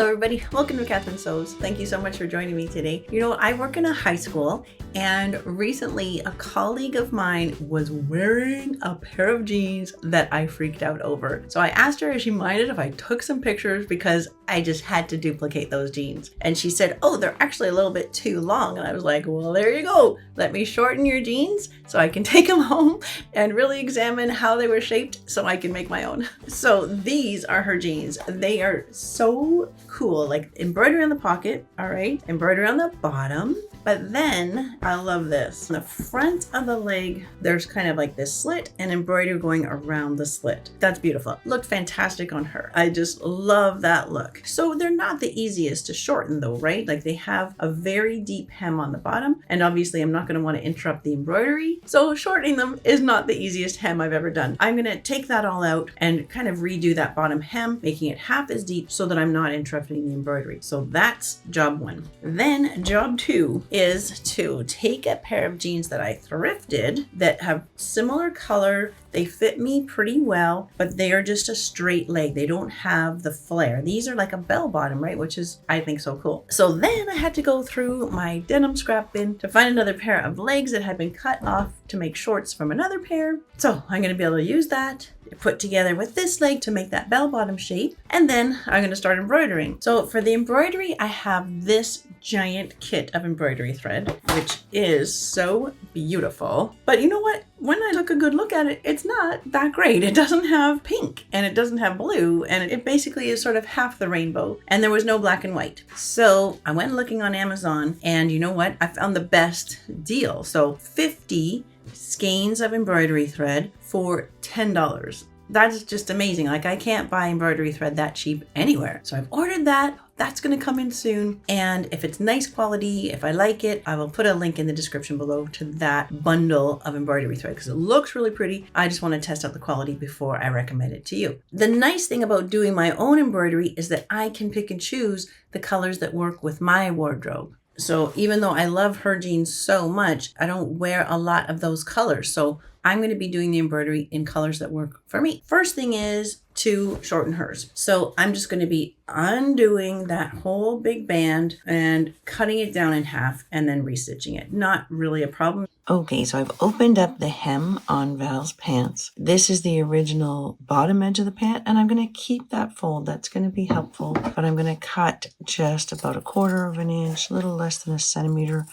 Hello everybody, welcome to Catherine Sews. Thank you so much for joining me today. You know, I work in a high school and recently a colleague of mine was wearing a pair of jeans that I freaked out over. So I asked her if she minded if I took some pictures because I just had to duplicate those jeans. And she said, oh, they're actually a little bit too long. And I was like, well, there you go. Let me shorten your jeans so I can take them home and really examine how they were shaped so I can make my own. So these are her jeans. They are so cool, like embroidery on the pocket, all right, embroidery on the bottom. But then I love this. On the front of the leg, there's kind of like this slit and embroidery going around the slit. That's beautiful. Looked fantastic on her. I just love that look. So they're not the easiest to shorten though, right? Like they have a very deep hem on the bottom. And obviously I'm not going to want to interrupt the embroidery. So shortening them is not the easiest hem I've ever done. I'm going to take that all out and kind of redo that bottom hem, making it half as deep so that I'm not interrupting the embroidery. So that's job one. Then job two is to take a pair of jeans that I thrifted that have similar color. They fit me pretty well, but they are just a straight leg. They don't have the flare. These are like a bell bottom, right? Which is, I think, so cool. So then I had to go through my denim scrap bin to find another pair of legs that had been cut off to make shorts from another pair. So I'm going to be able to use that, put together with this leg to make that bell bottom shape. And then I'm going to start embroidering. So for the embroidery, I have this giant kit of embroidery thread, which is so beautiful. But you know what? When I took a good look at it, it's not that great. It doesn't have pink and it doesn't have blue, and it basically is sort of half the rainbow, and there was no black and white. So I went looking on Amazon, and you know what? I found the best deal. So 50 skeins of embroidery thread for $10. That's just amazing. Like I can't buy embroidery thread that cheap anywhere. So I've ordered that. That's going to come in soon. And if it's nice quality, if I like it, I will put a link in the description below to that bundle of embroidery thread because it looks really pretty. I just want to test out the quality before I recommend it to you. The nice thing about doing my own embroidery is that I can pick and choose the colors that work with my wardrobe. So even though I love her jeans so much, I don't wear a lot of those colors. So I'm going to be doing the embroidery in colors that work for me. First thing is to shorten hers. So I'm just going to be undoing that whole big band and cutting it down in half and then restitching it. Not really a problem. Okay, so I've opened up the hem on Val's pants. This is the original bottom edge of the pant, and I'm going to keep that fold. That's going to be helpful, but I'm going to cut just about 1/4 of an inch, a little less than 1 centimeter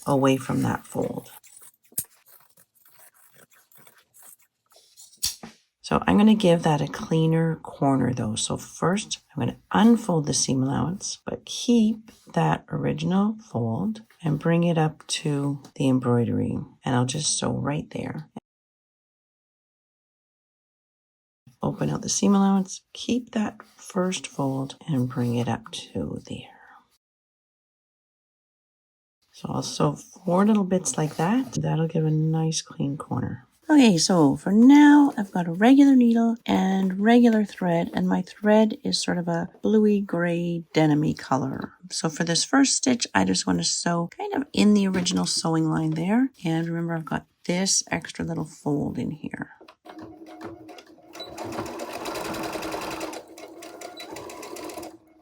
away from that fold. So I'm going to give that a cleaner corner though. So first I'm going to unfold the seam allowance, but keep that original fold and bring it up to the embroidery. And I'll just sew right there. Open out the seam allowance, keep that first fold and bring it up to there. So I'll sew 4 little bits like that. That'll give a nice clean corner. Okay, so for now, I've got a regular needle and regular thread, and my thread is sort of a bluey gray denim-y color. So for this first stitch, I just want to sew kind of in the original sewing line there. And remember, I've got this extra little fold in here.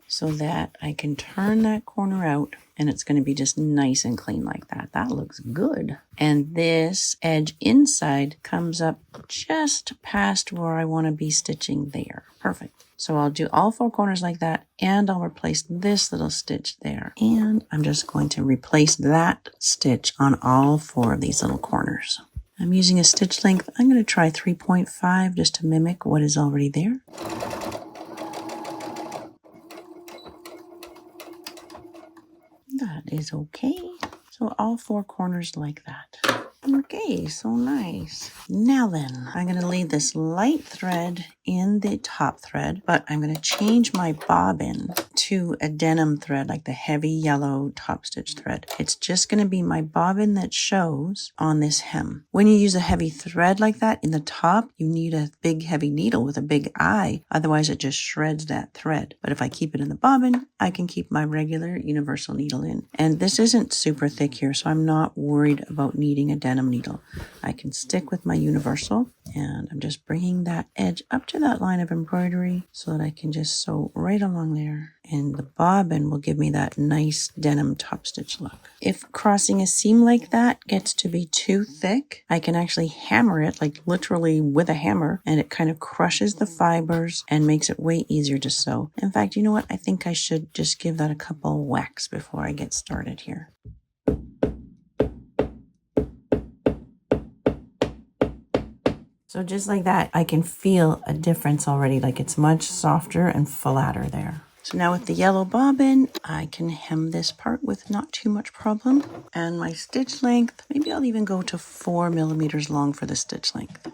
So that I can turn that corner out and it's going to be just nice and clean like that. That looks good. And this edge inside comes up just past where I want to be stitching there. Perfect. So I'll do all 4 corners like that, and I'll replace this little stitch there. And I'm just going to replace that stitch on all 4 of these little corners. I'm using a stitch length. I'm going to try 3.5 just to mimic what is already there. That is okay. So all 4 corners like that. Okay, so nice. Now then, I'm going to leave this light thread in the top thread, but I'm going to change my bobbin to a denim thread, like the heavy yellow top stitch thread. It's just going to be my bobbin that shows on this hem. When you use a heavy thread like that in the top, you need a big heavy needle with a big eye. Otherwise, it just shreds that thread. But if I keep it in the bobbin, I can keep my regular universal needle in. And this isn't super thick here, so I'm not worried about needing a denim needle. I can stick with my universal And I'm just bringing that edge up to that line of embroidery so that I can just sew right along there. And the bobbin will give me that nice denim top stitch look. If crossing a seam like that gets to be too thick, I can actually hammer it, like literally with a hammer, and it kind of crushes the fibers and makes it way easier to sew. In fact, you know what? I think I should just give that a couple whacks before I get started here. So just like that, I can feel a difference already, like it's much softer and flatter there. So now with the yellow bobbin, I can hem this part with not too much problem. And my stitch length, maybe I'll even go to 4 millimeters long for the stitch length.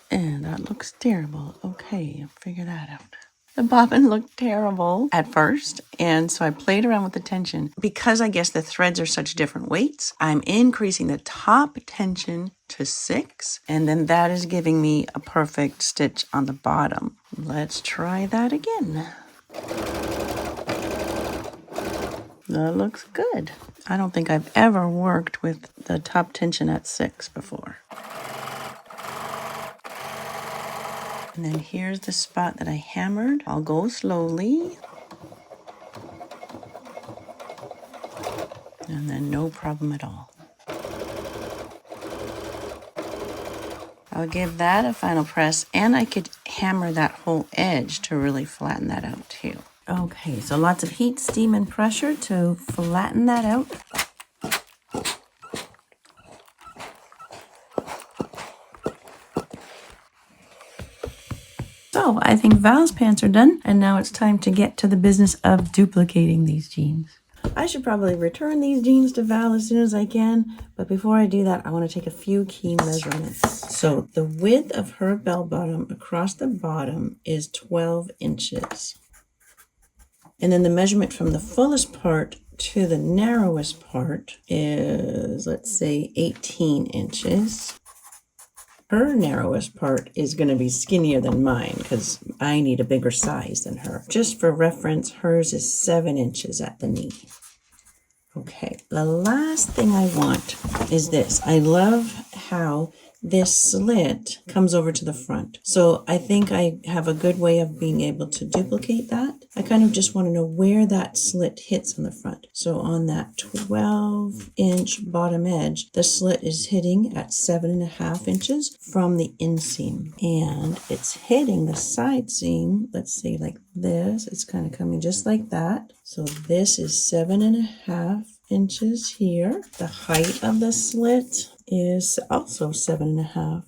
And that looks terrible. Okay, I'll figure that out. The bobbin looked terrible at first, and so I played around with the tension. Because I guess the threads are such different weights, I'm increasing the top tension to 6, and then that is giving me a perfect stitch on the bottom. Let's try that again. That looks good. I don't think I've ever worked with the top tension at 6 before. And then here's the spot that I hammered. I'll go slowly. And then no problem at all. I'll give that a final press, and I could hammer that whole edge to really flatten that out too. Okay, so lots of heat, steam, and pressure to flatten that out. So I think Val's pants are done, and now it's time to get to the business of duplicating these jeans. I should probably return these jeans to Val as soon as I can, but before I do that, I want to take a few key measurements. So the width of her bell bottom across the bottom is 12 inches. And then the measurement from the fullest part to the narrowest part is, let's say, 18 inches. Her narrowest part is going to be skinnier than mine because I need a bigger size than her. Just for reference, hers is 7 inches at the knee. Okay, the last thing I want is this. I love how this slit comes over to the front. So I think I have a good way of being able to duplicate that. I kind of just want to know where that slit hits on the front. So on that 12-inch bottom edge, the slit is hitting at 7.5 inches from the inseam. And it's hitting the side seam, let's say like this. It's kind of coming just like that. So this is 7.5 inches here. The height of the slit is also 7.5.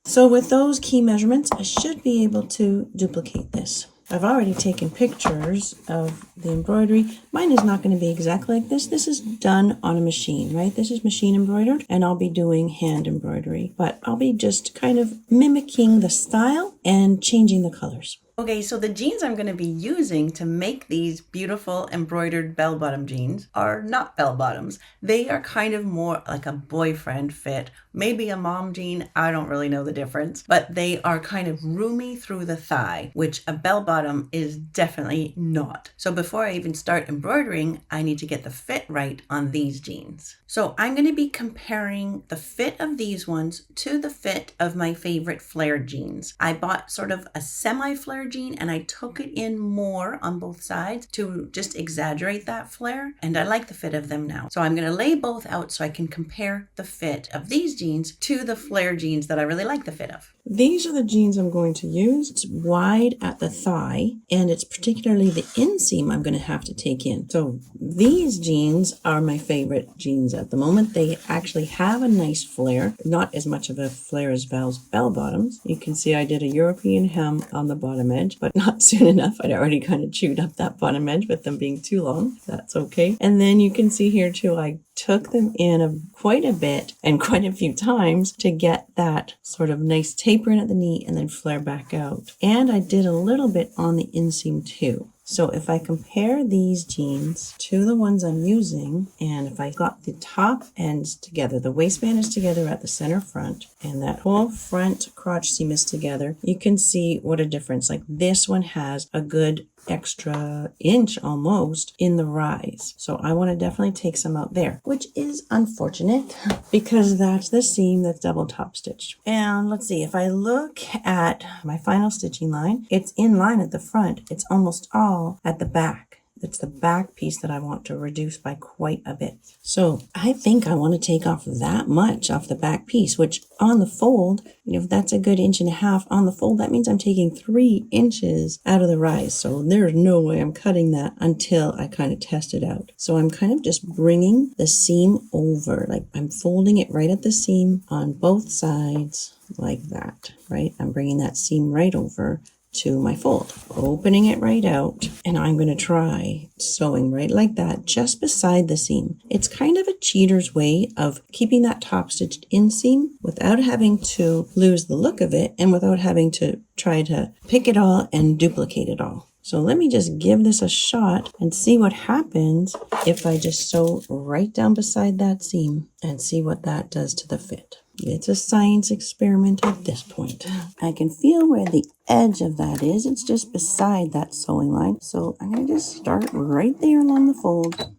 So with those key measurements, I should be able to duplicate this. I've already taken pictures of the embroidery. Mine is not going to be exactly like this. This is done on a machine, right? This is machine embroidered, and I'll be doing hand embroidery, but I'll be just kind of mimicking the style and changing the colors. Okay, so the jeans I'm going to be using to make these beautiful embroidered bell-bottom jeans are not bell-bottoms. They are kind of more like a boyfriend fit, maybe a mom jean. I don't really know the difference, but they are kind of roomy through the thigh, which a bell-bottom is definitely not. So before I even start embroidering, I need to get the fit right on these jeans. So I'm going to be comparing the fit of these ones to the fit of my favorite flared jeans. I bought sort of a semi-flared jean and I took it in more on both sides to just exaggerate that flare, and I like the fit of them now. So I'm going to lay both out so I can compare the fit of these jeans to the flare jeans that I really like the fit of. These are the jeans I'm going to use. It's wide at the thigh, and it's particularly the inseam I'm going to have to take in. So these jeans are my favorite jeans at the moment. They actually have a nice flare, not as much of a flare as Val's bell bottoms. You can see I did a European hem on the bottom edge, but not soon enough. I'd already kind of chewed up that bottom edge with them being too long. That's okay. And then you can see here too, I took them in quite a bit and quite a few times to get that sort of nice taper in at the knee and then flare back out. And I did a little bit on the inseam too. So if I compare these jeans to the ones I'm using, and if I got the top ends together, the waistband is together at the center front, and that whole front crotch seam is together, you can see what a difference. Like this one has a good extra inch almost in the rise. So I want to definitely take some out there, which is unfortunate because that's the seam that's double top stitched. And let's see, if I look at my final stitching line, it's in line at the front. It's almost all at the back. It's the back piece that I want to reduce by quite a bit. So I think I want to take off that much off the back piece, which on the fold, if that's a good 1.5 inches on the fold, that means I'm taking 3 inches out of the rise. So there's no way I'm cutting that until I kind of test it out. So I'm kind of just bringing the seam over, like I'm folding it right at the seam on both sides like that, right? I'm bringing that seam right over to my fold, opening it right out, and I'm going to try sewing right like that just beside the seam. It's kind of a cheater's way of keeping that top stitched inseam without having to lose the look of it and without having to try to pick it all and duplicate it all. So let me just give this a shot and see what happens if I just sew right down beside that seam and see what that does to the fit. It's a science experiment at this point. I can feel where the edge of that is. It's just beside that sewing line. So I'm going to just start right there along the fold.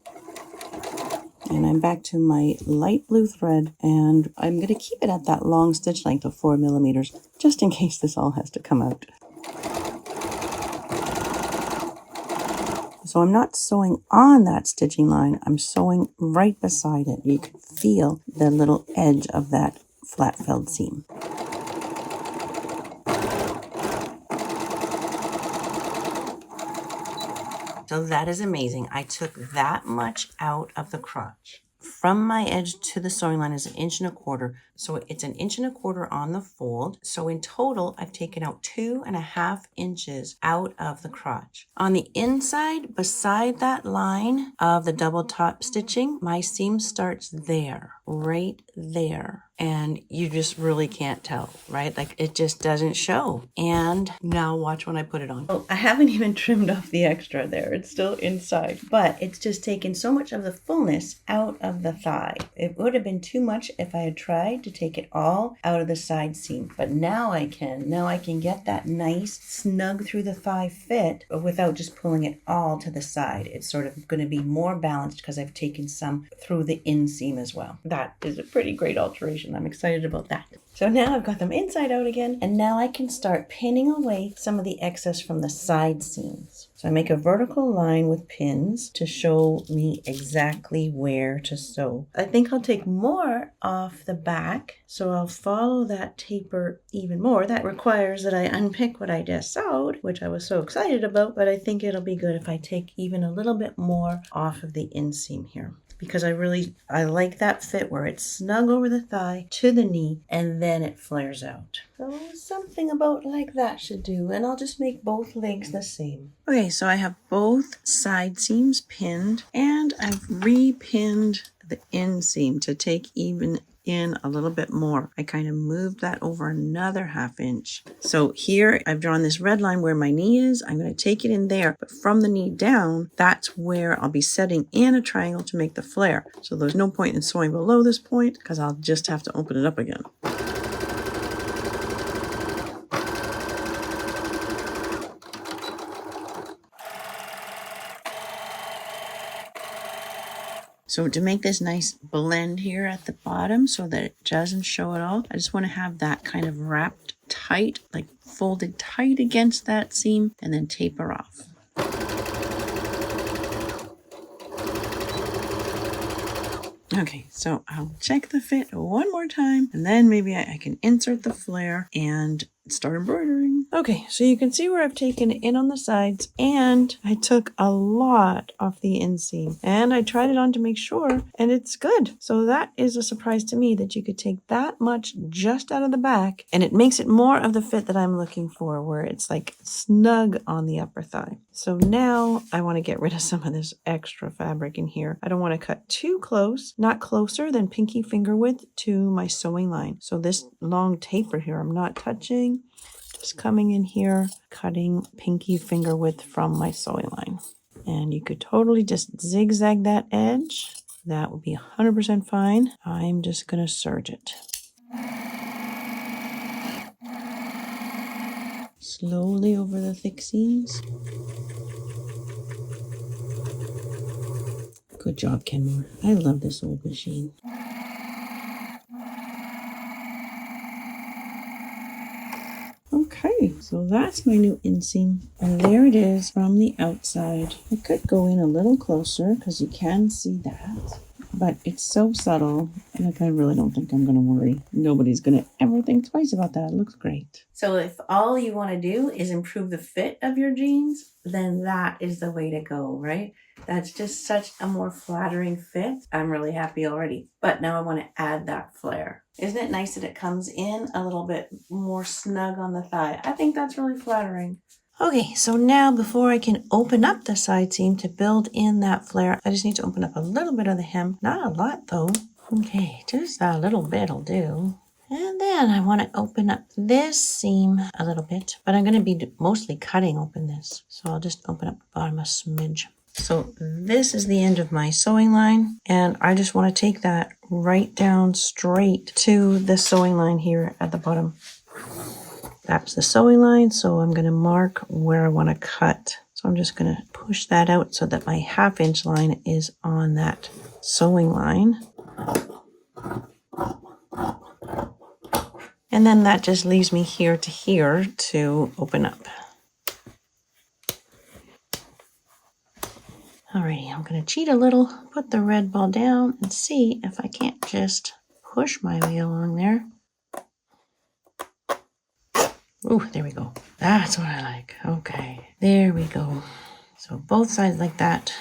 And I'm back to my light blue thread. And I'm going to keep it at that long stitch length of 4 millimeters, just in case this all has to come out. So I'm not sewing on that stitching line. I'm sewing right beside it. You can feel the little edge of that flat felled seam. So that is amazing. I took that much out of the crotch. From my edge to the sewing line is 1.25 inches. So it's 1.25 inches on the fold. So in total, I've taken out 2.5 inches out of the crotch. On the inside, beside that line of the double top stitching, my seam starts there, right there. And you just really can't tell, right? Like it just doesn't show. And now watch when I put it on. Oh, I haven't even trimmed off the extra there. It's still inside, but it's just taken so much of the fullness out of the thigh. It would have been too much if I had tried to take it all out of the side seam, but now I can. Now I can get that nice snug through the thigh fit without just pulling it all to the side. It's sort of going to be more balanced because I've taken some through the inseam as well. That is a pretty great alteration. I'm excited about that. So now I've got them inside out again, and now I can start pinning away some of the excess from the side seams. So I make a vertical line with pins to show me exactly where to sew. I think I'll take more off the back, so I'll follow that taper even more. That requires that I unpick what I just sewed, which I was so excited about, but I think it'll be good if I take even a little bit more off of the inseam here, because I like that fit where it's snug over the thigh to the knee and then it flares out. So something about like that should do, and I'll just make both legs the same. Okay, so I have both side seams pinned and I've repinned the inseam to take even in a little bit more. I kind of moved that over another 1/2 inch. So here I've drawn this red line where my knee is. I'm going to take it in there, but from the knee down, that's where I'll be setting in a triangle to make the flare. So there's no point in sewing below this point because I'll just have to open it up again. So to make this nice blend here at the bottom so that it doesn't show at all, I just want to have that kind of wrapped tight, like folded tight against that seam and then taper off. Okay, so I'll check the fit one more time and then maybe I can insert the flare and start embroidering. Okay, so you can see where I've taken it in on the sides and I took a lot off the inseam and I tried it on to make sure and it's good. So that is a surprise to me that you could take that much just out of the back and it makes it more of the fit that I'm looking for, where it's like snug on the upper thigh. So now I want to get rid of some of this extra fabric in here. I don't want to cut too close, not closer than pinky finger width to my sewing line. So this long taper here, I'm not touching. Just coming in here, cutting pinky finger width from my sewing line. And you could totally just zigzag that edge. That would be 100% fine. I'm just going to serge it. Slowly over the thick seams. Good job, Kenmore. I love this old machine. Okay, so that's my new inseam. And there it is from the outside. I could go in a little closer because you can see that. But it's so subtle, like I really don't think I'm going to worry. Nobody's going to ever think twice about that. It looks great. So if all you want to do is improve the fit of your jeans, then that is the way to go, right? That's just such a more flattering fit. I'm really happy already. But now I want to add that flare. Isn't it nice that it comes in a little bit more snug on the thigh? I think that's really flattering. Okay, so now before I can open up the side seam to build in that flare, I just need to open up a little bit of the hem. Not a lot though. Okay, just a little bit will do. And then I want to open up this seam a little bit, but I'm going to be mostly cutting open this. So I'll just open up the bottom a smidge. So this is the end of my sewing line, and I just want to take that right down straight to the sewing line here at the bottom. That's the sewing line, so I'm going to mark where I want to cut. So I'm just going to push that out so that my 1/2 inch line is on that sewing line. And then that just leaves me here to open up. Alrighty, I'm going to cheat a little, put the red ball down, and see if I can't just push my way along there. Ooh, there we go. That's what I like. Okay, there we go. So both sides like that.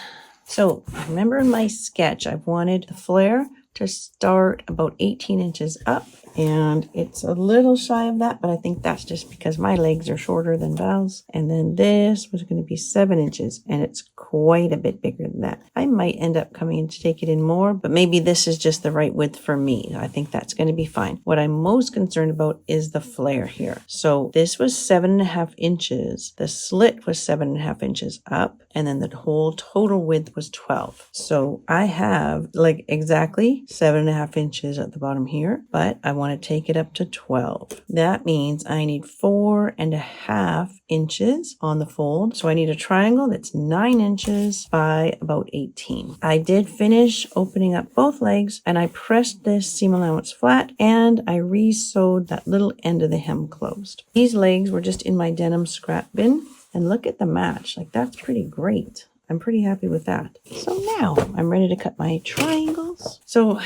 So remember in my sketch, I wanted the flare to start about 18 inches up, and it's a little shy of that, but I think that's just because my legs are shorter than Val's. And then this was going to be 7 inches, and it's quite a bit bigger than that. I might end up coming in to take it in more, but maybe this is just the right width for me. I think that's going to be fine. What I'm most concerned about is the flare here. So this was 7.5 inches. The slit was 7.5 inches up, and then the whole total width was 12. So I have like exactly 7.5 inches at the bottom here, but I want to take it up to 12. That means I need 4.5 inches on the fold. So I need a triangle that's 9 inches by about 18. I did finish opening up both legs, and I pressed this seam allowance flat, and I re-sewed that little end of the hem closed. These legs were just in my denim scrap bin, and look at the match. Like, that's pretty great. I'm pretty happy with that. So now I'm ready to cut my triangles. So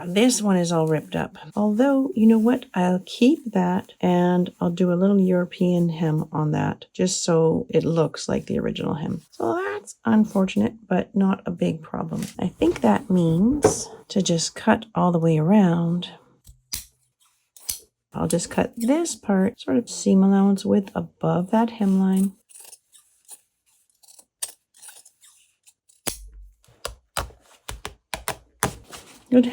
this one is all ripped up. Although, you know what? I'll keep that, and I'll do a little European hem on that just so it looks like the original hem. So that's unfortunate, but not a big problem. I think that means to just cut all the way around. I'll just cut this part sort of seam allowance width above that hemline. Good.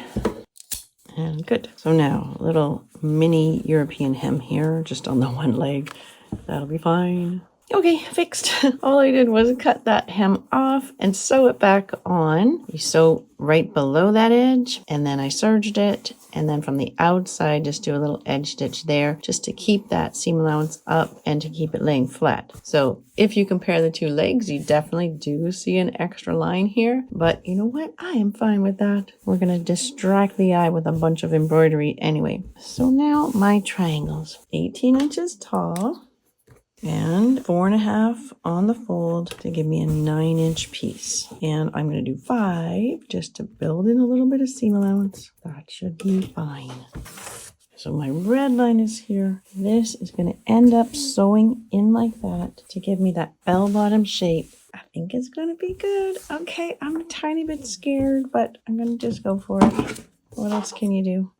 And good. So now a little mini European hem here, just on the one leg. That'll be fine. Okay, fixed. All I did was cut that hem off and sew it back on. You sew right below that edge, and then I serged it, and then from the outside just do a little edge stitch there just to keep that seam allowance up and to keep it laying flat. So if you compare the two legs, you definitely do see an extra line here, but you know what? I am fine with that. We're going to distract the eye with a bunch of embroidery anyway. So now my triangles, 18 inches tall, and 4.5 on the fold to give me a 9-inch piece. And I'm going to do 5 just to build in a little bit of seam allowance. That should be fine. So my red line is here. This is going to end up sewing in like that to give me that bell-bottom shape. I think it's going to be good. Okay, I'm a tiny bit scared, but I'm going to just go for it. What else can you do?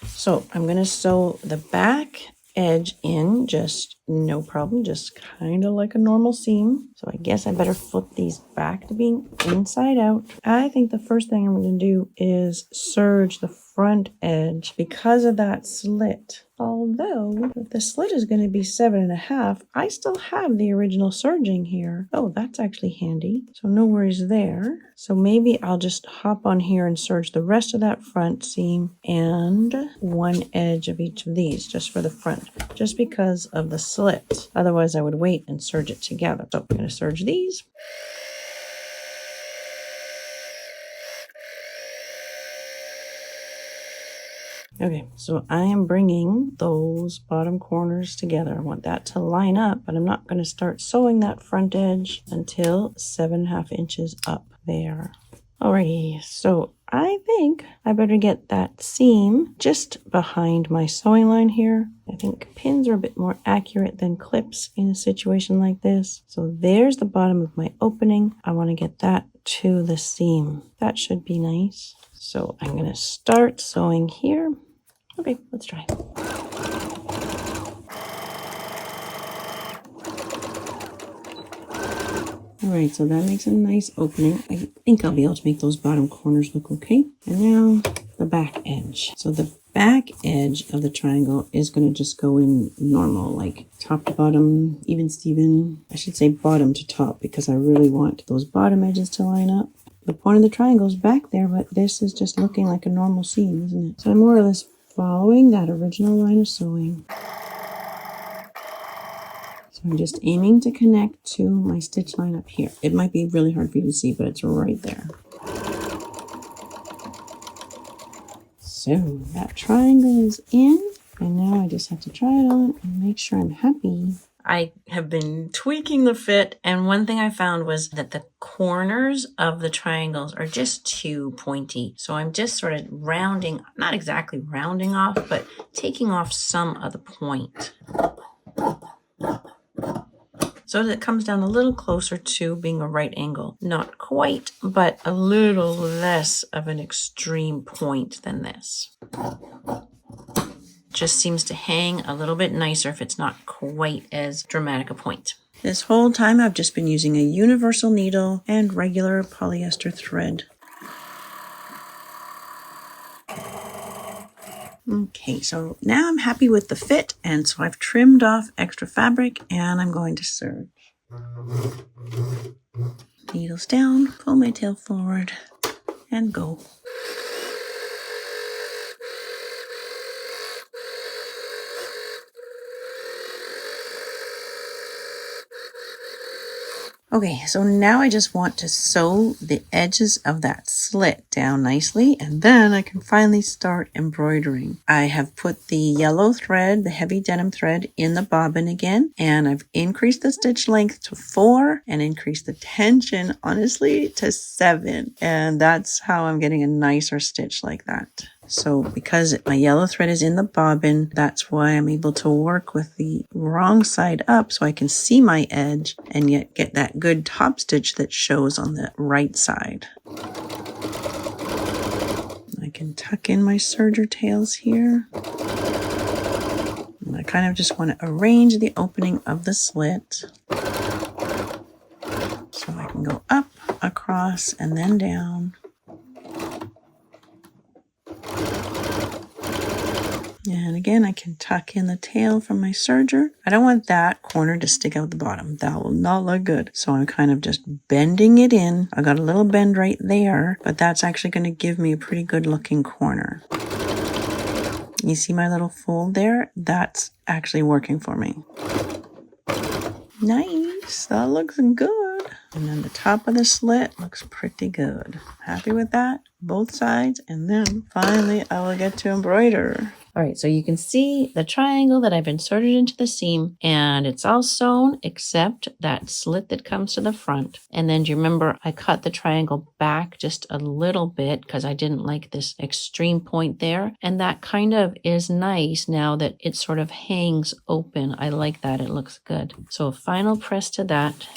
So I'm going to sew the back edge in, just no problem, just kind of like a normal seam. So I guess I better flip these back to being inside out. I think the first thing I'm going to do is serge the front edge because of that slit. Although, if the slit is going to be 7.5, I still have the original serging here. Oh, that's actually handy. So no worries there. So maybe I'll just hop on here and serge the rest of that front seam and one edge of each of these just for the front, just because of the slit. Otherwise, I would wait and serge it together. So I'm going to serge these. Okay, so I am bringing those bottom corners together. I want that to line up, but I'm not going to start sewing that front edge until 7.5 inches up there. Alrighty, so I think I better get that seam just behind my sewing line here. I think pins are a bit more accurate than clips in a situation like this. So there's the bottom of my opening. I want to get that to the seam. That should be nice. So I'm going to start sewing here. Okay, let's try. All right, so that makes a nice opening. I think I'll be able to make those bottom corners look okay. And now the back edge. So the back edge of the triangle is going to just go in normal, like top to bottom, even Steven. I should say bottom to top because I really want those bottom edges to line up. The point of the triangle is back there, but this is just looking like a normal seam, isn't it? So I'm more or less following that original line of sewing. So I'm just aiming to connect to my stitch line up here. It might be really hard for you to see, but it's right there. So that triangle is in, and now I just have to try it on and make sure I'm happy. I have been tweaking the fit, and one thing I found was that the corners of the triangles are just too pointy. So I'm just sort of rounding, not exactly rounding off, but taking off some of the point, so that it comes down a little closer to being a right angle. Not quite, but a little less of an extreme point than this. Just seems to hang a little bit nicer if it's not quite as dramatic a point. This whole time I've just been using a universal needle and regular polyester thread. Okay, so now I'm happy with the fit, and so I've trimmed off extra fabric and I'm going to serge. Needles down, pull my tail forward, and go. Okay, so now I just want to sew the edges of that slit down nicely, and then I can finally start embroidering. I have put the yellow thread, the heavy denim thread, in the bobbin again, and I've increased the stitch length to 4 and increased the tension, honestly, to 7. And that's how I'm getting a nicer stitch like that. So because my yellow thread is in the bobbin, that's why I'm able to work with the wrong side up so I can see my edge and yet get that good top stitch that shows on the right side. I can tuck in my serger tails here. And I kind of just want to arrange the opening of the slit so I can go up, across, and then down. And again, I can tuck in the tail from my serger. I don't want that corner to stick out the bottom. That will not look good. So I'm kind of just bending it in. I got a little bend right there, but that's actually going to give me a pretty good looking corner. You see my little fold there? That's actually working for me. Nice. That looks good. And then the top of the slit looks pretty good. Happy with that? Both sides. And then finally I will get to embroider. All right, so you can see the triangle that I've inserted into the seam, and it's all sewn except that slit that comes to the front. And then do you remember I cut the triangle back just a little bit because I didn't like this extreme point there. And that kind of is nice now that it sort of hangs open. I like that. It looks good. So a final press to that.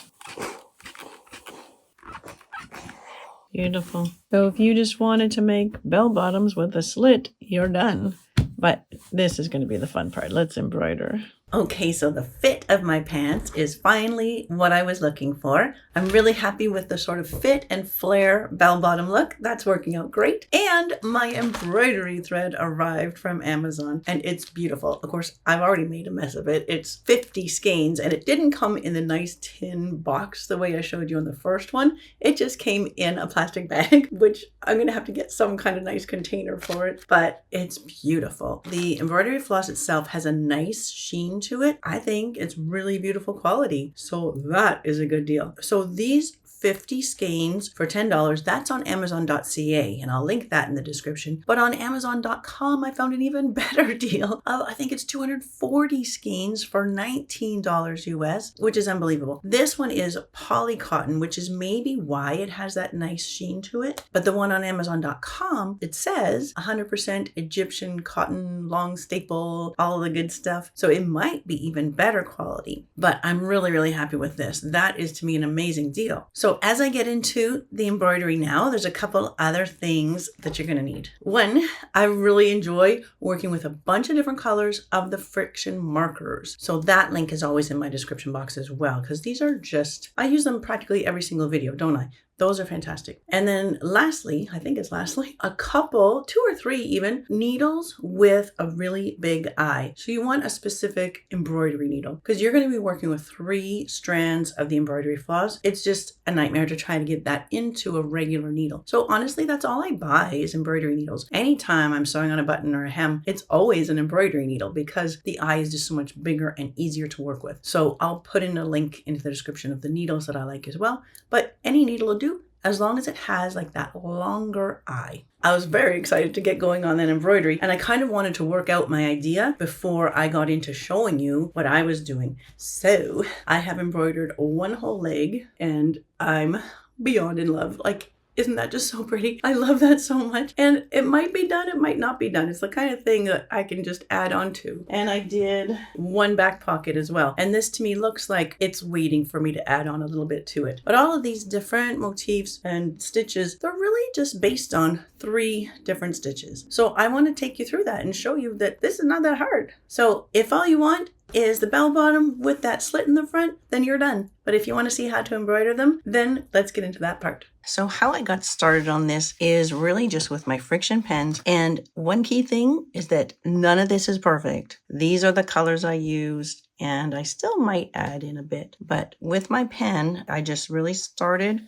Beautiful. So if you just wanted to make bell bottoms with a slit, you're done. But this is going to be the fun part. Let's embroider. Okay, so the fit of my pants is finally what I was looking for. I'm really happy with the sort of fit and flare bell-bottom look. That's working out great. And my embroidery thread arrived from Amazon and it's beautiful. Of course, I've already made a mess of it. It's 50 skeins and it didn't come in the nice tin box the way I showed you on the first one. It just came in a plastic bag, which I'm gonna have to get some kind of nice container for it, but it's beautiful. The embroidery floss itself has a nice sheen to it. I think it's really beautiful quality. So that is a good deal. So these 50 skeins for $10. That's on Amazon.ca, and I'll link that in the description. But on Amazon.com, I found an even better deal. I think it's 240 skeins for $19 US, which is unbelievable. This one is poly cotton, which is maybe why it has that nice sheen to it. But the one on Amazon.com, it says 100% Egyptian cotton, long staple, all of the good stuff. So it might be even better quality. But I'm really, really happy with this. That is to me an amazing deal. So as I get into the embroidery now, there's a couple other things that you're going to need. One, I really enjoy working with a bunch of different colors of the friction markers. So that link is always in my description box as well, because these are just, I use them practically every single video, don't I? Those are fantastic. And then lastly, I think it's lastly, a couple, 2 or 3 even, needles with a really big eye. So you want a specific embroidery needle because you're going to be working with 3 strands of the embroidery floss. It's just a nightmare to try to get that into a regular needle. So honestly, that's all I buy is embroidery needles. Anytime I'm sewing on a button or a hem, it's always an embroidery needle because the eye is just so much bigger and easier to work with. So I'll put in a link into the description of the needles that I like as well. But any needle will do, as long as it has like that longer eye. I was very excited to get going on that embroidery, and I kind of wanted to work out my idea before I got into showing you what I was doing. So I have embroidered one whole leg and I'm beyond in love. Like, isn't that just so pretty? I love that so much. And it might be done, it might not be done. It's the kind of thing that I can just add on to. And I did one back pocket as well. And this to me looks like it's waiting for me to add on a little bit to it. But all of these different motifs and stitches, they're really just based on 3 different stitches. So I want to take you through that and show you that this is not that hard. So if all you want is the bell bottom with that slit in the front, then you're done. But if you want to see how to embroider them, then let's get into that part. So how I got started on this is really just with my friction pens. And one key thing is that none of this is perfect. These are the colors I used, and I still might add in a bit. But with my pen, I just really started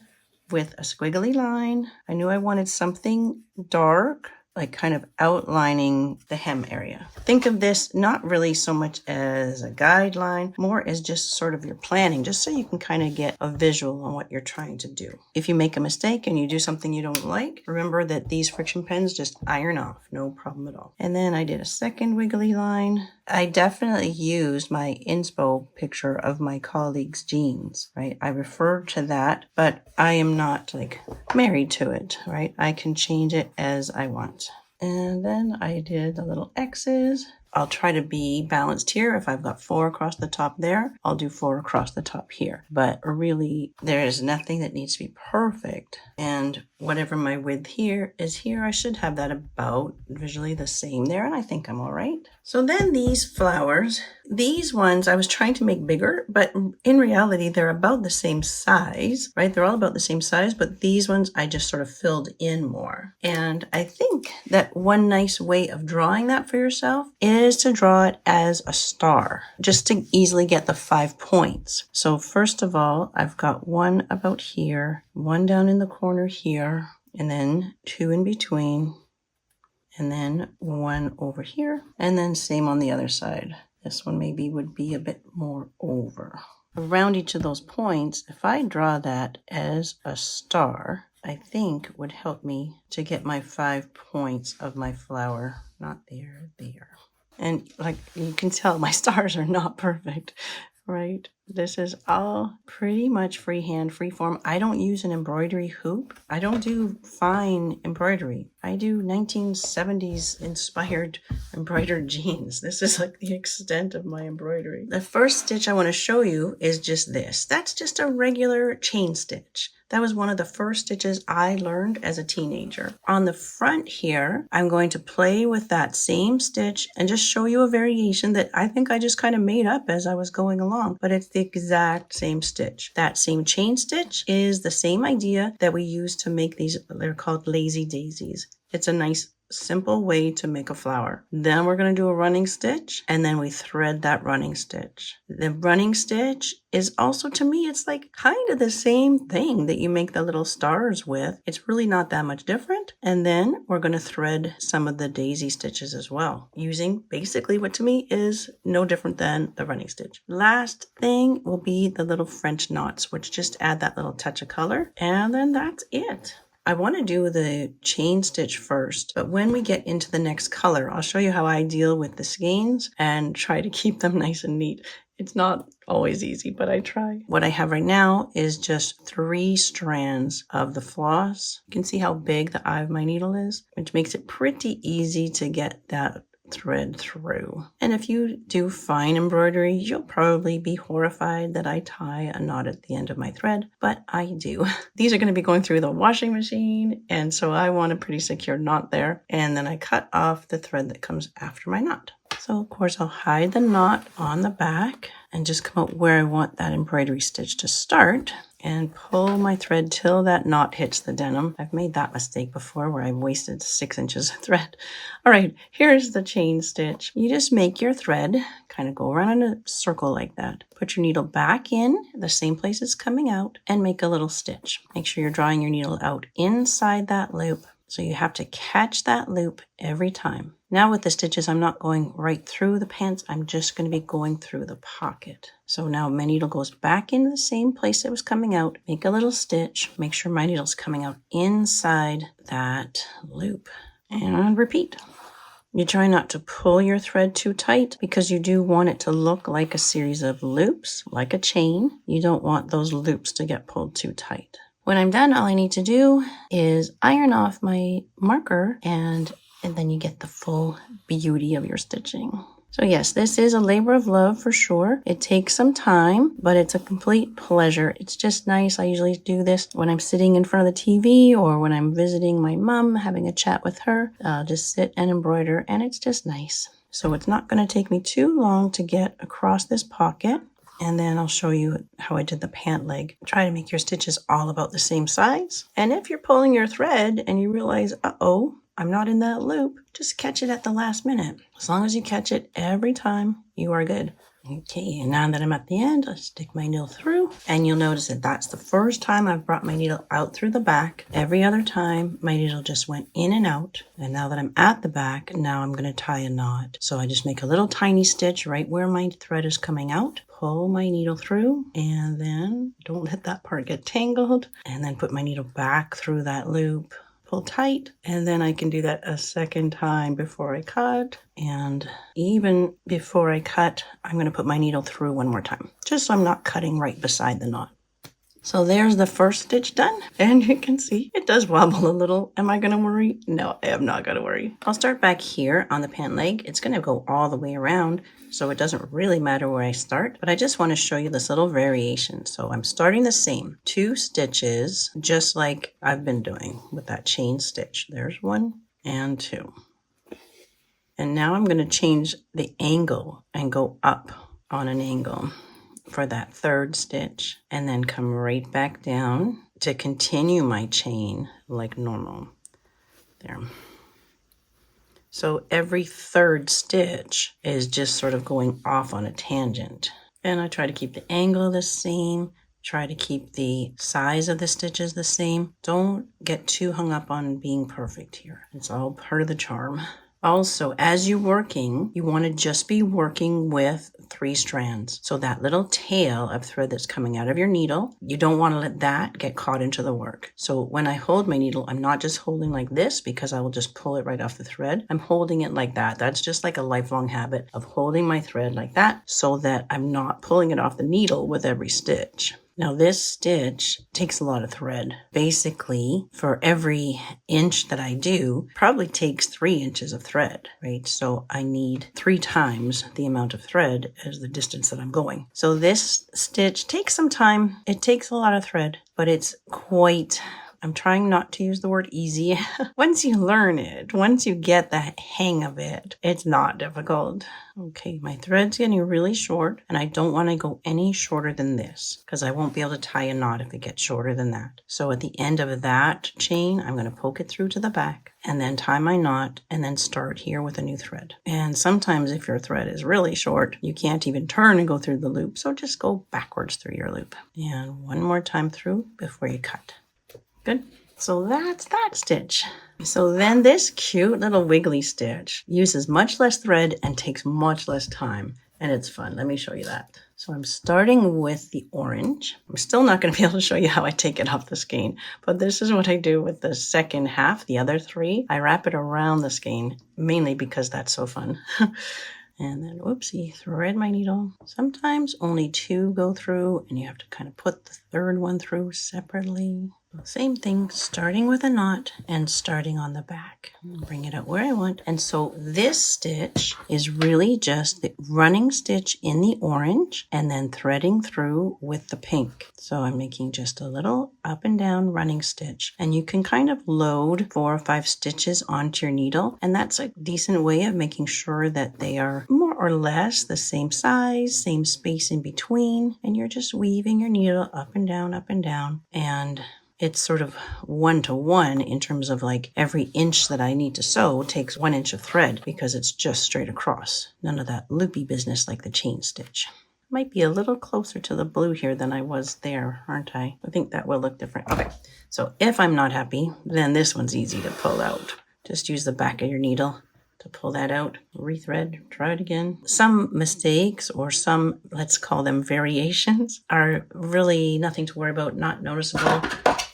with a squiggly line. I knew I wanted something dark, like kind of outlining the hem area. Think of this not really so much as a guideline, more as just sort of your planning, just so you can kind of get a visual on what you're trying to do. If you make a mistake and you do something you don't like, remember that these friction pens just iron off, no problem at all. And then I did a second wiggly line. I definitely used my inspo picture of my colleague's jeans, right? I referred to that, but I am not like married to it, right? I can change it as I want. And then I did the little X's. I'll try to be balanced here. If I've got 4 across the top there, I'll do 4 across the top here. But really, there is nothing that needs to be perfect. And whatever my width here is here, I should have that about visually the same there. And I think I'm all right. So then these flowers, these ones I was trying to make bigger, but in reality, they're about the same size, right? They're all about the same size, but these ones I just sort of filled in more. And I think that one nice way of drawing that for yourself is to draw it as a star, just to easily get the 5 points. So first of all, I've got one about here, one down in the corner here, and then 2 in between, and then one over here, and then same on the other side. This one maybe would be a bit more over. Around each of those points, if I draw that as a star, I think would help me to get my 5 points of my flower. Not there, there. And like you can tell, my stars are not perfect, right? This is all pretty much freehand, freeform. I don't use an embroidery hoop. I don't do fine embroidery. I do 1970s inspired embroidered jeans. This is like the extent of my embroidery. The first stitch I want to show you is just this. That's just a regular chain stitch. That was one of the first stitches I learned as a teenager. On the front here, I'm going to play with that same stitch and just show you a variation that I think I just kind of made up as I was going along, but it's the exact same stitch. That same chain stitch is the same idea that we use to make these, they're called lazy daisies. It's a nice simple way to make a flower. Then we're going to do a running stitch and then we thread that running stitch. The running stitch is also, to me, it's like kind of the same thing that you make the little stars with. It's really not that much different. And then we're going to thread some of the daisy stitches as well, using basically what to me is no different than the running stitch. Last thing will be the little French knots, which just add that little touch of color. And then that's it. I want to do the chain stitch first, but when we get into the next color, I'll show you how I deal with the skeins and try to keep them nice and neat. It's not always easy, but I try. What I have right now is just 3 strands of the floss. You can see how big the eye of my needle is, which makes it pretty easy to get that thread through. And if you do fine embroidery, you'll probably be horrified that I tie a knot at the end of my thread, but I do. These are going to be going through the washing machine, and so I want a pretty secure knot there. And then I cut off the thread that comes after my knot. So of course I'll hide the knot on the back and just come out where I want that embroidery stitch to start and pull my thread till that knot hits the denim. I've made that mistake before where I wasted 6 inches of thread. All right, here's the chain stitch. You just make your thread, kind of go around in a circle like that. Put your needle back in the same place it's coming out and make a little stitch. Make sure you're drawing your needle out inside that loop. So you have to catch that loop every time. Now with the stitches, I'm not going right through the pants. I'm just going to be going through the pocket. So now my needle goes back into the same place it was coming out. Make a little stitch. Make sure my needle's coming out inside that loop. And repeat. You try not to pull your thread too tight because you do want it to look like a series of loops, like a chain. You don't want those loops to get pulled too tight. When I'm done, all I need to do is iron off my marker and then you get the full beauty of your stitching. So yes, this is a labor of love for sure. It takes some time, but it's a complete pleasure. It's just nice. I usually do this when I'm sitting in front of the TV or when I'm visiting my mom, having a chat with her. I'll just sit and embroider and it's just nice. So it's not going to take me too long to get across this pocket. And then I'll show you how I did the pant leg. Try to make your stitches all about the same size. And if you're pulling your thread and you realize, uh-oh, I'm not in that loop, just catch it at the last minute. As long as you catch it every time, you are good. Okay, and now that I'm at the end, I'll stick my needle through. And you'll notice that that's the first time I've brought my needle out through the back. Every other time, my needle just went in and out. And now that I'm at the back, now I'm going to tie a knot. So I just make a little tiny stitch right where my thread is coming out. Pull my needle through and then don't let that part get tangled. And then put my needle back through that loop. Pull tight, and then I can do that a second time before I cut. And even before I cut, I'm going to put my needle through one more time, just so I'm not cutting right beside the knot. So there's the first stitch done, and you can see it does wobble a little. Am I going to worry? No, I am not going to worry. I'll start back here on the pant leg. It's going to go all the way around, so it doesn't really matter where I start, but I just want to show you this little variation. So I'm starting the same 2 stitches, just like I've been doing with that chain stitch. There's 1 and 2. And now I'm going to change the angle and go up on an angle for that 3rd stitch and then come right back down to continue my chain like normal. There. So every 3rd stitch is just sort of going off on a tangent. And I try to keep the angle the same, try to keep the size of the stitches the same. Don't get too hung up on being perfect here. It's all part of the charm. Also, as you're working, you want to just be working with 3 strands. So that little tail of thread that's coming out of your needle, you don't want to let that get caught into the work. So when I hold my needle, I'm not just holding like this because I will just pull it right off the thread. I'm holding it like that. That's just like a lifelong habit of holding my thread like that so that I'm not pulling it off the needle with every stitch. Now this stitch takes a lot of thread. Basically, for every inch that I do, probably takes 3 inches of thread, right? So I need 3 times the amount of thread as the distance that I'm going. So this stitch takes some time. It takes a lot of thread, but it's quite... I'm trying not to use the word easy. Once you learn it, once you get the hang of it, it's not difficult. Okay, my thread's getting really short and I don't want to go any shorter than this because I won't be able to tie a knot if it gets shorter than that. So at the end of that chain, I'm going to poke it through to the back and then tie my knot and then start here with a new thread. And sometimes if your thread is really short, you can't even turn and go through the loop. So just go backwards through your loop. And one more time through before you cut. Good. So that's that stitch. So then this cute little wiggly stitch uses much less thread and takes much less time. And it's fun. Let me show you that. So I'm starting with the orange. I'm still not going to be able to show you how I take it off the skein, but this is what I do with the second half, the other 3. I wrap it around the skein, mainly because that's so fun. And then, whoopsie, thread my needle. Sometimes only 2 go through, and you have to kind of put the third one through separately. Same thing, starting with a knot and starting on the back. Bring it out where I want. And so this stitch is really just the running stitch in the orange and then threading through with the pink. So I'm making just a little up and down running stitch. And you can kind of load 4 or 5 stitches onto your needle. And that's a decent way of making sure that they are more or less the same size, same space in between. And you're just weaving your needle up and down, and it's sort of 1-to-1 in terms of like every inch that I need to sew takes 1 inch of thread because it's just straight across. None of that loopy business like the chain stitch. Might be a little closer to the blue here than I was there, aren't I? I think that will look different. Okay, so if I'm not happy, then this one's easy to pull out. Just use the back of your needle to pull that out, rethread, try it again. Some mistakes or some, let's call them variations, are really nothing to worry about, not noticeable.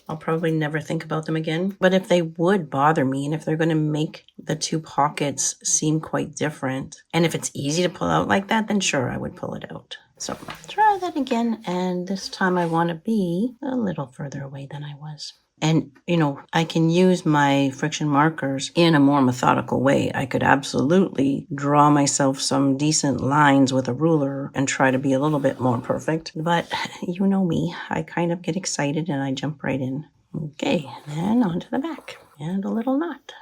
I'll probably never think about them again. But if they would bother me and if they're going to make the 2 pockets seem quite different, and if it's easy to pull out like that, then sure, I would pull it out. So try that again, and this time I want to be a little further away than I was. And, you know, I can use my friction markers in a more methodical way. I could absolutely draw myself some decent lines with a ruler and try to be a little bit more perfect. But you know me, I kind of get excited and I jump right in. Okay, and onto the back and a little knot.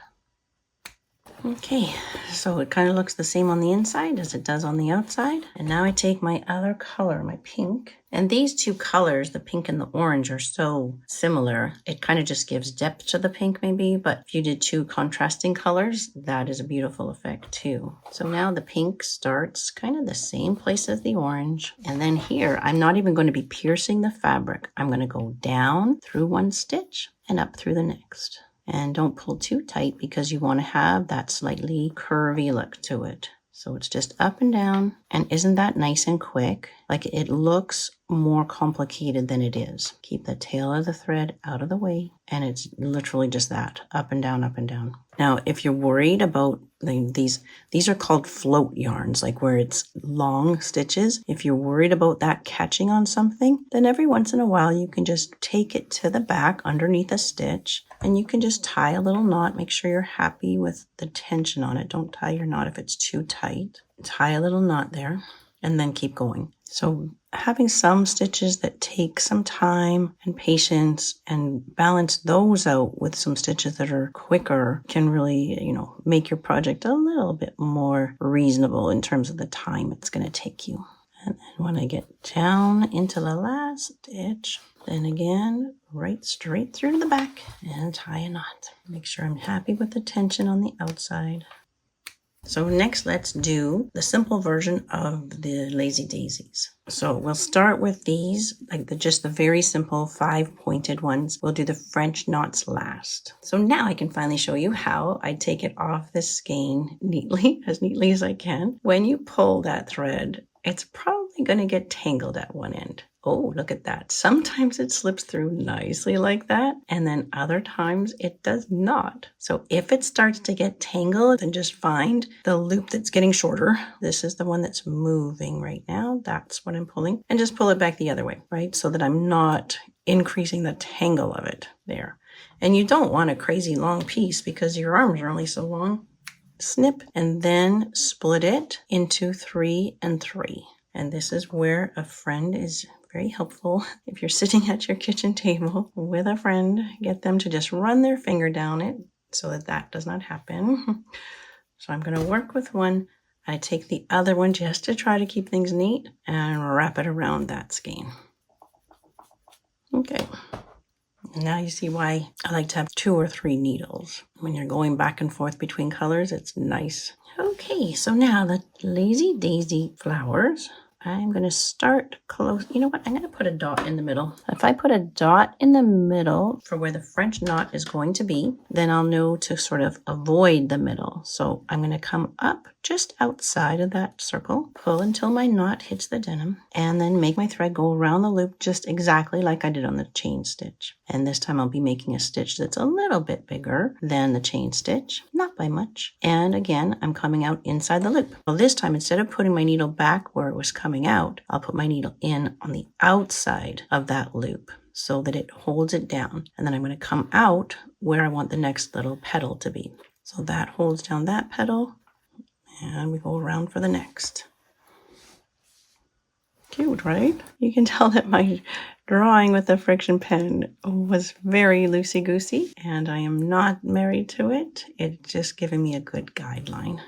Okay, so it kind of looks the same on the inside as it does on the outside. And now I take my other color, my pink. And these 2 colors, the pink and the orange, are so similar. It kind of just gives depth to the pink maybe, but if you did 2 contrasting colors, that is a beautiful effect too. So now the pink starts kind of the same place as the orange. And then here, I'm not even going to be piercing the fabric. I'm going to go down through 1 stitch and up through the next. And don't pull too tight because you want to have that slightly curvy look to it. So it's just up and down. And isn't that nice and quick? Like it looks more complicated than it is. Keep the tail of the thread out of the way. And it's literally just that, up and down, up and down. Now, if you're worried about these are called float yarns, like where it's long stitches. If you're worried about that catching on something, then every once in a while you can just take it to the back underneath a stitch and you can just tie a little knot. Make sure you're happy with the tension on it. Don't tie your knot if it's too tight. Tie a little knot there and then keep going. So having some stitches that take some time and patience and balance those out with some stitches that are quicker can really, you know, make your project a little bit more reasonable in terms of the time it's going to take you. And then when I get down into the last stitch, then again, right straight through to the back and tie a knot. Make sure I'm happy with the tension on the outside. So next, let's do the simple version of the Lazy Daisies. So we'll start with these, like just the very simple 5 pointed ones. We'll do the French knots last. So now I can finally show you how I take it off the skein neatly as I can. When you pull that thread, it's probably going to get tangled at one end. Oh, look at that. Sometimes it slips through nicely like that, and then other times it does not. So if it starts to get tangled, then just find the loop that's getting shorter. This is the one that's moving right now. That's what I'm pulling. And just pull it back the other way, right? So that I'm not increasing the tangle of it there. And you don't want a crazy long piece because your arms are only so long. Snip and then split it into 3 and 3. And this is where a friend is very helpful. If you're sitting at your kitchen table with a friend, get them to just run their finger down it so that that does not happen. So I'm going to work with one. I take the other one just to try to keep things neat and wrap it around that skein. Okay. Now you see why I like to have 2 or 3 needles. When you're going back and forth between colors, it's nice. Okay, so now the Lazy Daisy flowers. I'm going to start close. You know what? I'm going to put a dot in the middle. If I put a dot in the middle for where the French knot is going to be, then I'll know to sort of avoid the middle. So I'm going to come up just outside of that circle, pull until my knot hits the denim, and then make my thread go around the loop just exactly like I did on the chain stitch. And this time I'll be making a stitch that's a little bit bigger than the chain stitch, not by much. And again, I'm coming out inside the loop. Well, this time, instead of putting my needle back where it was coming out, I'll put my needle in on the outside of that loop so that it holds it down. And then I'm going to come out where I want the next little petal to be. So that holds down that petal, and we go around for the next. Cute, right? You can tell that my drawing with the friction pen was very loosey-goosey, and I am not married to it. It's just giving me a good guideline.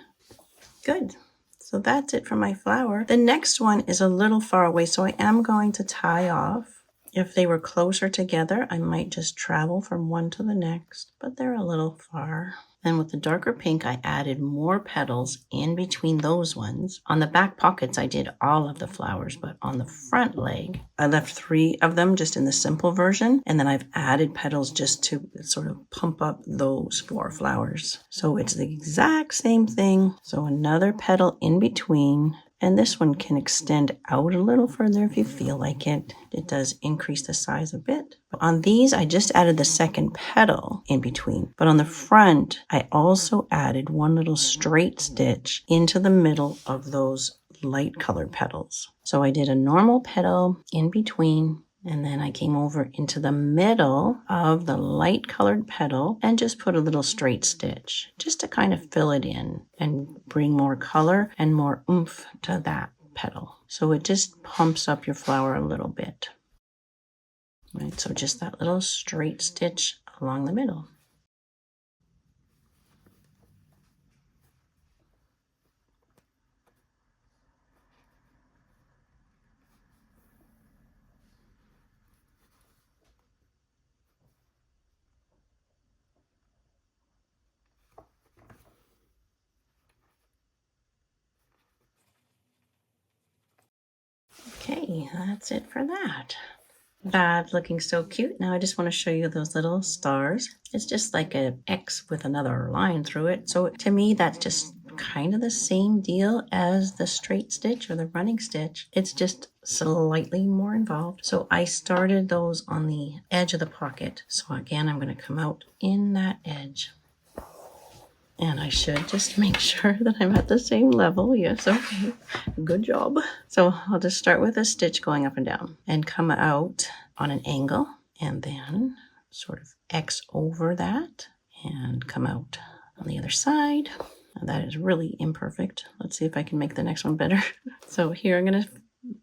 Good. So that's it for my flower. The next one is a little far away, so I am going to tie off. If they were closer together, I might just travel from one to the next, but they're a little far. Then with the darker pink, I added more petals in between those ones. On the back pockets, I did all of the flowers, but on the front leg, I left 3 of them just in the simple version. And then I've added petals just to sort of pump up those 4 flowers. So it's the exact same thing. So another petal in between. And this one can extend out a little further if you feel like it. It does increase the size a bit. On these, I just added the second petal in between. But on the front, I also added one little straight stitch into the middle of those light colored petals. So I did a normal petal in between, and then I came over into the middle of the light colored petal and just put a little straight stitch just to kind of fill it in and bring more color and more oomph to that petal. So it just pumps up your flower a little bit. Right, so just that little straight stitch along the middle. Okay, that's it for that. That's looking so cute. Now I just want to show you those little stars. It's just like an X with another line through it. So to me, that's just kind of the same deal as the straight stitch or the running stitch. It's just slightly more involved. So I started those on the edge of the pocket. So again, I'm going to come out in that edge. And I should just make sure that I'm at the same level. Yes, okay. Good job. So I'll just start with a stitch going up and down and come out on an angle and then sort of X over that and come out on the other side. Now that is really imperfect. Let's see if I can make the next one better. So here I'm going to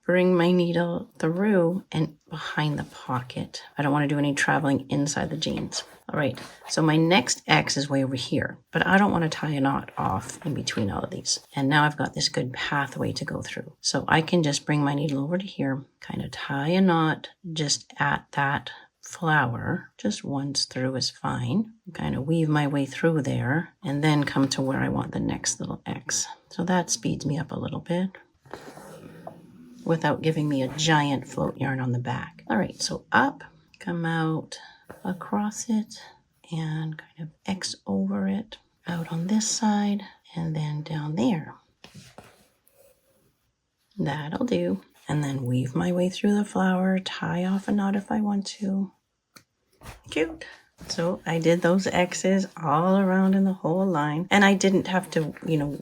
bring my needle through and behind the pocket. I don't want to do any traveling inside the jeans. All right, so my next X is way over here, but I don't want to tie a knot off in between all of these. And now I've got this good pathway to go through. So I can just bring my needle over to here, kind of tie a knot just at that flower. Just once through is fine. Kind of weave my way through there and then come to where I want the next little X. So that speeds me up a little bit without giving me a giant float yarn on the back. All right, so up, come out, across it, and kind of X over it, out on this side, and then down there. That'll do. And then weave my way through the flower, tie off a knot if I want to. Cute. So I did those X's all around in the whole line, and I didn't have to,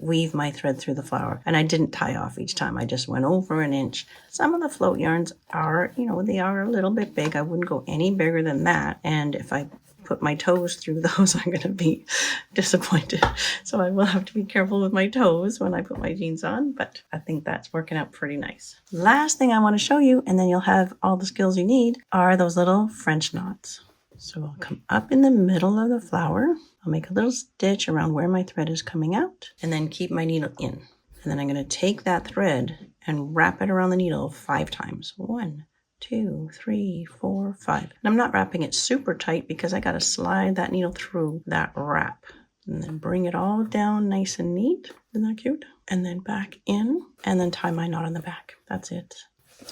weave my thread through the flower, and I didn't tie off each time. I just went over an inch. Some of the float yarns are, they are a little bit big. I wouldn't go any bigger than that. And if I put my toes through those, I'm going to be disappointed. So I will have to be careful with my toes when I put my jeans on, but I think that's working out pretty nice. Last thing I want to show you, and then you'll have all the skills you need, are those little French knots. So I'll come up in the middle of the flower. I'll make a little stitch around where my thread is coming out, and then keep my needle in. And then I'm going to take that thread and wrap it around the needle 5 times. 1, 2, 3, 4, 5. And I'm not wrapping it super tight because I got to slide that needle through that wrap. And then bring it all down nice and neat. Isn't that cute? And then back in, and then tie my knot on the back. That's it.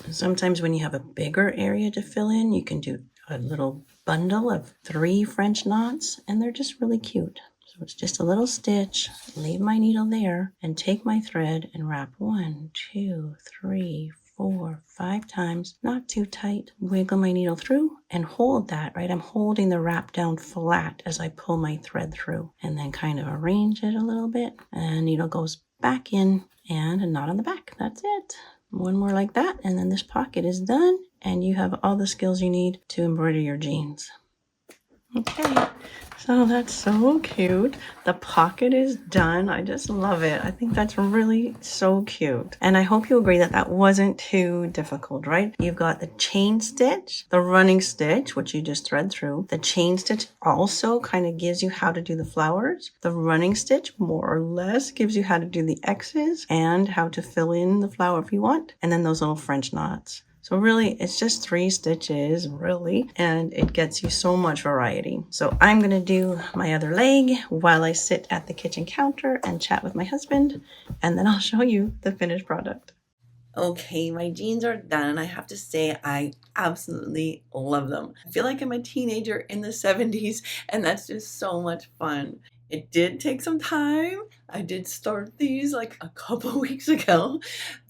And sometimes when you have a bigger area to fill in, you can do a little bundle of 3 French knots, and they're just really cute. So it's just a little stitch, leave my needle there, and take my thread and wrap 1, 2, 3, 4, 5 times, not too tight. Wiggle my needle through and hold that, right? I'm holding the wrap down flat as I pull my thread through, and then kind of arrange it a little bit, and needle goes back in, and a knot on the back. That's it. One more like that, and then this pocket is done, and you have all the skills you need to embroider your jeans. Okay, so that's so cute. The pocket is done. I just love it. I think that's really so cute. And I hope you agree that that wasn't too difficult, right? You've got the chain stitch, the running stitch, which you just thread through. The chain stitch also kind of gives you how to do the flowers. The running stitch more or less gives you how to do the X's and how to fill in the flower if you want. And then those little French knots. So really, it's just 3 stitches, really, and it gets you so much variety. So I'm going to do my other leg while I sit at the kitchen counter and chat with my husband, and then I'll show you the finished product. Okay, my jeans are done. I have to say, I absolutely love them. I feel like I'm a teenager in the 70s, and that's just so much fun. It did take some time. I did start these like a couple weeks ago,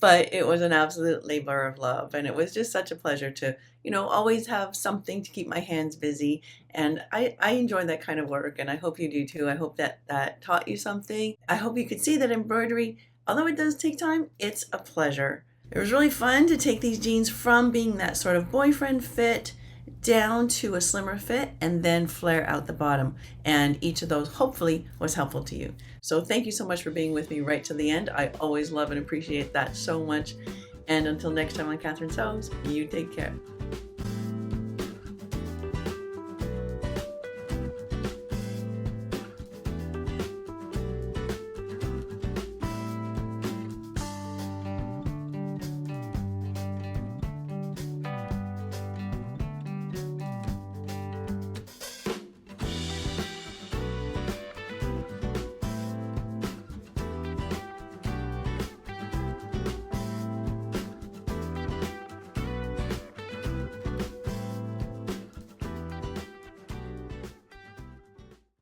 but it was an absolute labor of love. And it was just such a pleasure to, always have something to keep my hands busy. And I enjoy that kind of work, and I hope you do too. I hope that taught you something. I hope you could see that embroidery, although it does take time, it's a pleasure. It was really fun to take these jeans from being that sort of boyfriend fit down to a slimmer fit and then flare out the bottom. And each of those hopefully was helpful to you. So thank you so much for being with me right to the end. I always love and appreciate that so much. And until next time on Catherine Sews, you take care.